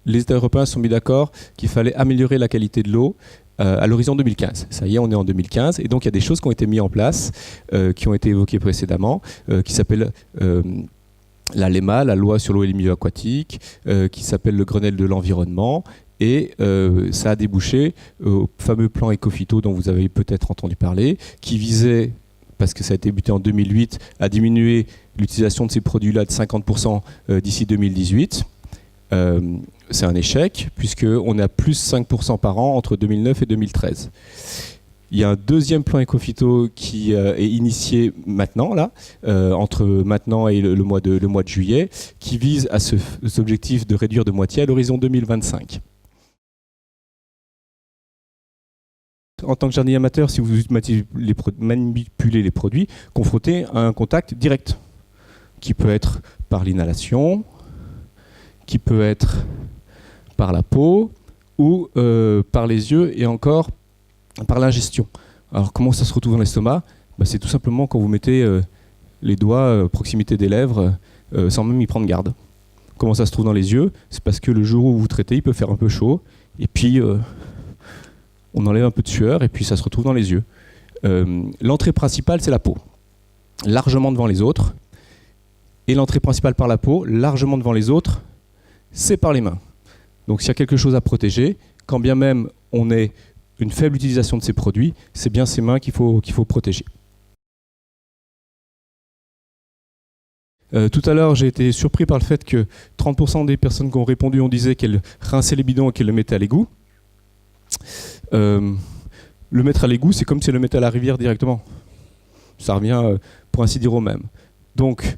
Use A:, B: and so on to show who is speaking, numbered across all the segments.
A: les États européens se sont mis d'accord qu'il fallait améliorer la qualité de l'eau à l'horizon 2015. Ça y est, on est en 2015, et donc il y a des choses qui ont été mises en place, qui ont été évoquées précédemment, qui s'appellent la LEMA, la loi sur l'eau et les milieux aquatiques, qui s'appelle le Grenelle de l'environnement, et ça a débouché au fameux plan Ecophyto dont vous avez peut-être entendu parler, qui visait, parce que ça a été buté en 2008, à diminuer l'utilisation de ces produits-là de 50% d'ici 2018. C'est un échec, puisqu'on est à plus 5% par an entre 2009 et 2013. Il y a un deuxième plan Ecophyto qui est initié maintenant, là, entre maintenant et le mois de juillet, qui vise à cet objectif de réduire de moitié à l'horizon 2025. En tant que jardinier amateur, si vous manipulez les produits, confrontés à un contact direct, qui peut être par l'inhalation, qui peut être par la peau, ou par les yeux, et encore par l'ingestion. Alors comment ça se retrouve dans l'estomac? C'est tout simplement quand vous mettez les doigts à proximité des lèvres sans même y prendre garde. Comment ça se trouve dans les yeux? C'est parce que le jour où vous traitez, il peut faire un peu chaud, et puis on enlève un peu de sueur, et puis ça se retrouve dans les yeux. L'entrée principale, c'est la peau, largement devant les autres. Et l'entrée principale par la peau, largement devant les autres, c'est par les mains. Donc s'il y a quelque chose à protéger, quand bien même on ait une faible utilisation de ces produits, c'est bien ces mains qu'il faut protéger. Tout à l'heure, j'ai été surpris par le fait que 30% des personnes qui ont répondu ont dit qu'elles rinçaient les bidons et qu'elles le mettaient à l'égout. Le mettre à l'égout, c'est comme si elles le mettaient à la rivière directement. Ça revient, pour ainsi dire, au même. Donc,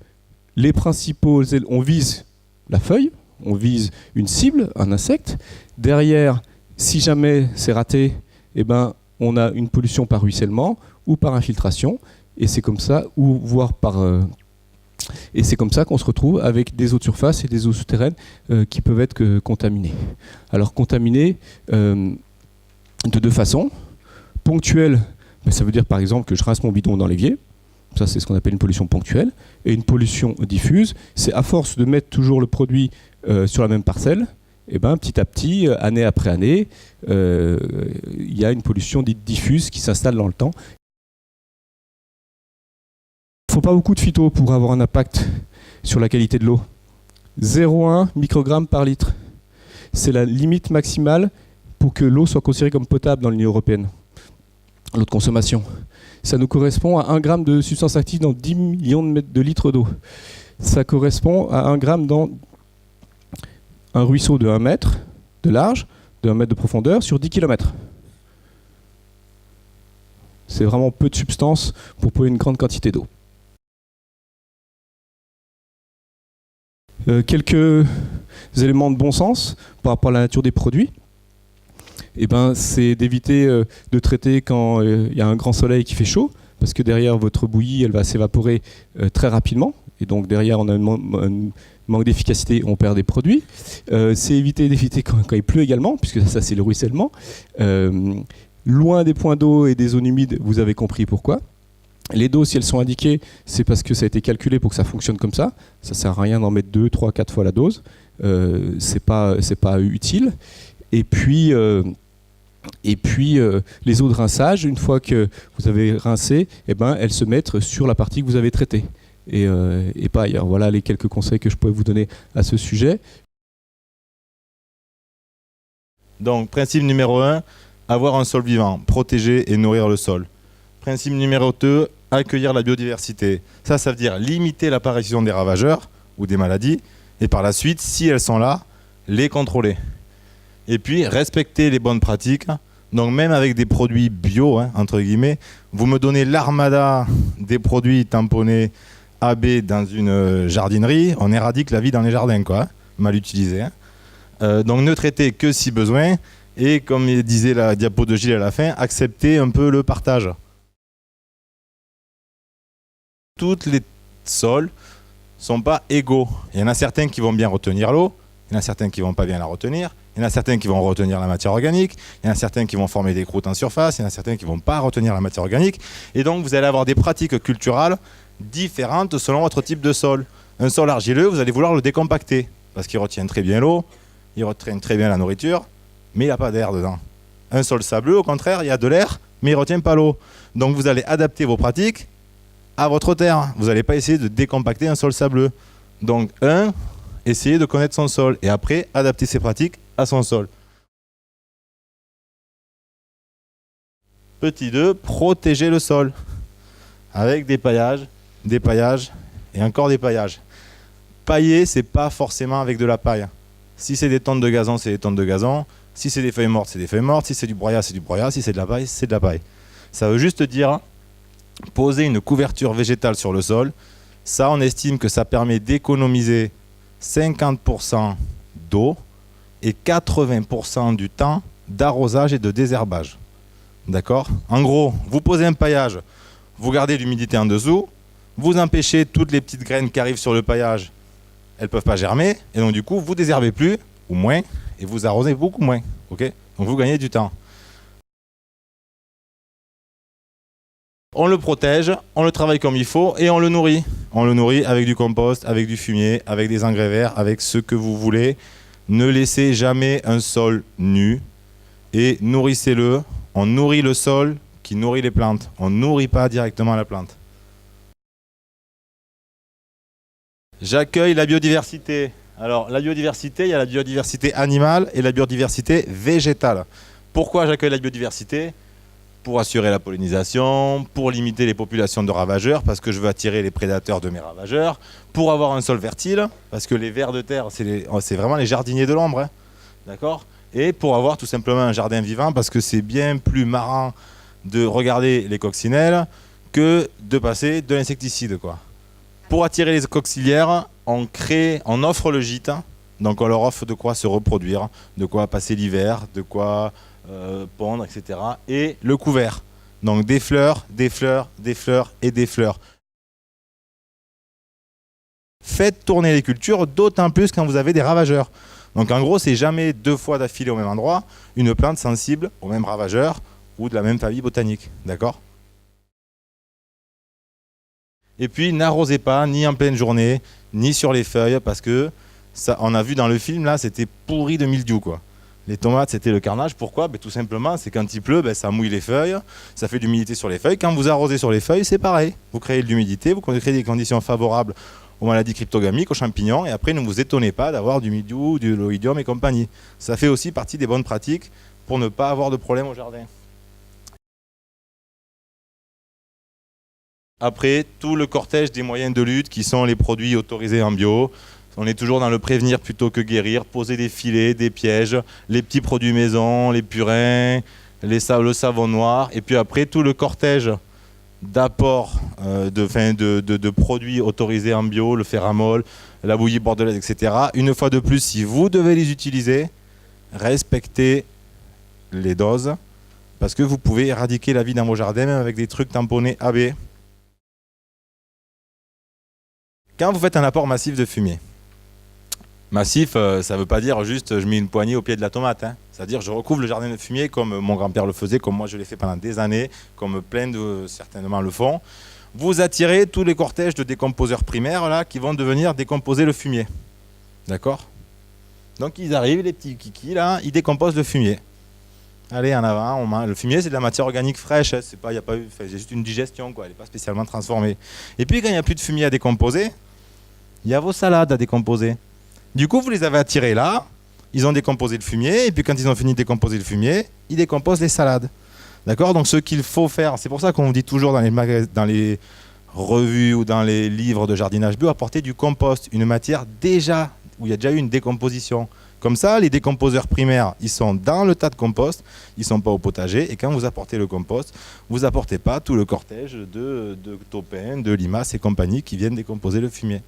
A: les principaux, on vise la feuille, on vise une cible, un insecte. Derrière, si jamais c'est raté, eh ben, on a une pollution par ruissellement ou par infiltration. Et c'est comme ça, ou voire par... et c'est comme ça qu'on se retrouve avec des eaux de surface et des eaux souterraines qui peuvent être contaminées. Alors contaminées de deux façons. Ponctuelle, ça veut dire par exemple que je rince mon bidon dans l'évier. Ça, c'est ce qu'on appelle une pollution ponctuelle. Et une pollution diffuse, c'est à force de mettre toujours le produit sur la même parcelle, et ben, petit à petit, année après année, il y a une pollution dite diffuse qui s'installe dans le temps. Il ne faut pas beaucoup de phyto pour avoir un impact sur la qualité de l'eau. 0,1 microgramme par litre. C'est la limite maximale pour que l'eau soit considérée comme potable dans l'Union européenne. L'eau de consommation. Ça nous correspond à 1 gramme de substance active dans 10 millions de litres d'eau. Ça correspond à 1 gramme dans un ruisseau de 1 mètre de large, de 1 mètre de profondeur, sur 10 km. C'est vraiment peu de substance pour polluer une grande quantité d'eau. Quelques éléments de bon sens par rapport à la nature des produits. C'est d'éviter de traiter quand il y a un grand soleil qui fait chaud, parce que derrière votre bouillie, elle va s'évaporer très rapidement, et donc derrière on a un manque d'efficacité, on perd des produits. C'est d'éviter quand il pleut également, puisque ça c'est le ruissellement. Loin des points d'eau et des zones humides, vous avez compris pourquoi. Les doses, si elles sont indiquées, c'est parce que ça a été calculé pour que ça fonctionne comme ça. Ça ne sert à rien d'en mettre 2, 3, 4 fois la dose. C'est pas utile. Et puis les eaux de rinçage, une fois que vous avez rincé, elles se mettent sur la partie que vous avez traitée. Et pas ailleurs. Voilà les quelques conseils que je pourrais vous donner à ce sujet.
B: Donc, principe numéro 1, avoir un sol vivant, protéger et nourrir le sol. Principe numéro 2, accueillir la biodiversité. Ça veut dire limiter l'apparition des ravageurs ou des maladies, et par la suite, si elles sont là, les contrôler. Et puis, respecter les bonnes pratiques. Donc, même avec des produits bio, entre guillemets, vous me donnez l'armada des produits tamponnés AB dans une jardinerie, on éradique la vie dans les jardins, quoi, mal utilisé. Donc, ne traitez que si besoin, et comme disait la diapo de Gilles à la fin, acceptez un peu le partage. Tous les sols ne sont pas égaux. Il y en a certains qui vont bien retenir l'eau, il y en a certains qui ne vont pas bien la retenir, il y en a certains qui vont retenir la matière organique, il y en a certains qui vont former des croûtes en surface, il y en a certains qui ne vont pas retenir la matière organique. Et donc, vous allez avoir des pratiques culturales différentes selon votre type de sol. Un sol argileux, vous allez vouloir le décompacter, parce qu'il retient très bien l'eau, il retient très bien la nourriture, mais il n'a pas d'air dedans. Un sol sableux, au contraire, il y a de l'air, mais il ne retient pas l'eau. Donc vous allez adapter vos pratiques à votre terre. Vous n'allez pas essayer de décompacter un sol sableux. Donc essayez de connaître son sol et après, adapter ses pratiques à son sol. Petit 2, protéger le sol avec des paillages et encore des paillages. Pailler, c'est pas forcément avec de la paille. Si c'est des tonnes de gazon, c'est des tonnes de gazon. Si c'est des feuilles mortes, c'est des feuilles mortes. Si c'est du broyat, c'est du broyat. Si c'est de la paille, c'est de la paille. Ça veut juste dire poser une couverture végétale sur le sol. Ça, on estime que ça permet d'économiser 50% d'eau et 80% du temps d'arrosage et de désherbage. D'accord ? En gros, vous posez un paillage, vous gardez l'humidité en dessous, vous empêchez toutes les petites graines qui arrivent sur le paillage, elles ne peuvent pas germer, et donc du coup, vous désherbez plus, ou moins, et vous arrosez beaucoup moins. Okay ? Donc vous gagnez du temps. On le protège, on le travaille comme il faut, et on le nourrit. On le nourrit avec du compost, avec du fumier, avec des engrais verts, avec ce que vous voulez. Ne laissez jamais un sol nu, et nourrissez-le. On nourrit le sol qui nourrit les plantes. On ne nourrit pas directement la plante. J'accueille la biodiversité. Alors, la biodiversité, il y a la biodiversité animale et la biodiversité végétale. Pourquoi j'accueille la biodiversité ? Pour assurer la pollinisation, pour limiter les populations de ravageurs, parce que je veux attirer les prédateurs de mes ravageurs, pour avoir un sol fertile, parce que les vers de terre, c'est vraiment les jardiniers de l'ombre. Hein. D'accord ? Et pour avoir tout simplement un jardin vivant, parce que c'est bien plus marrant de regarder les coccinelles que de passer de l'insecticide, quoi. Pour attirer les coccinelles, on offre le gîte, donc on leur offre de quoi se reproduire, de quoi passer l'hiver, de quoi pondre, etc. Et le couvert, donc des fleurs, des fleurs, des fleurs et des fleurs. Faites tourner les cultures, d'autant plus quand vous avez des ravageurs. Donc en gros, c'est jamais 2 fois d'affilée au même endroit, une plante sensible aux mêmes ravageurs ou de la même famille botanique. D'accord ? Et puis n'arrosez pas ni en pleine journée, ni sur les feuilles, parce que ça, on a vu dans le film, là, c'était pourri de mildiou, quoi. Les tomates, c'était le carnage. Pourquoi ? Tout simplement, c'est quand il pleut, ça mouille les feuilles, ça fait de l'humidité sur les feuilles. Quand vous arrosez sur les feuilles, c'est pareil. Vous créez de l'humidité, vous créez des conditions favorables aux maladies cryptogamiques, aux champignons, et après ne vous étonnez pas d'avoir du mildiou, du l'oïdium et compagnie. Ça fait aussi partie des bonnes pratiques pour ne pas avoir de problème au jardin. Après, tout le cortège des moyens de lutte qui sont les produits autorisés en bio. On est toujours dans le prévenir plutôt que guérir, poser des filets, des pièges, les petits produits maison, les purins, le savon noir, et puis après tout le cortège d'apports de produits autorisés en bio, le ferramol, la bouillie bordelaise, etc. Une fois de plus, si vous devez les utiliser, respectez les doses, parce que vous pouvez éradiquer la vie dans vos jardins, même avec des trucs tamponnés AB. Quand vous faites un apport massif de fumier, massif, ça ne veut pas dire juste je mets une poignée au pied de la tomate. Hein. C'est-à-dire je recouvre le jardin de fumier comme mon grand-père le faisait, comme moi je l'ai fait pendant des années, comme plein de certainement le font. Vous attirez tous les cortèges de décomposeurs primaires là, qui vont devenir décomposer le fumier. D'accord ? Donc ils arrivent, les petits kikis, là, ils décomposent le fumier. Allez, en avant, le fumier c'est de la matière organique fraîche, hein. C'est juste une digestion, quoi. Elle n'est pas spécialement transformée. Et puis quand il n'y a plus de fumier à décomposer, il y a vos salades à décomposer. Du coup, vous les avez attirés là, ils ont décomposé le fumier, et puis quand ils ont fini de décomposer le fumier, ils décomposent les salades. D'accord ? Donc ce qu'il faut faire, c'est pour ça qu'on vous dit toujours dans les revues ou dans les livres de jardinage bio, apporter du compost, une matière déjà, où il y a déjà eu une décomposition. Comme ça, les décomposeurs primaires, ils sont dans le tas de compost, ils ne sont pas au potager, et quand vous apportez le compost, vous n'apportez pas tout le cortège de taupins, de limaces et compagnie qui viennent décomposer le fumier.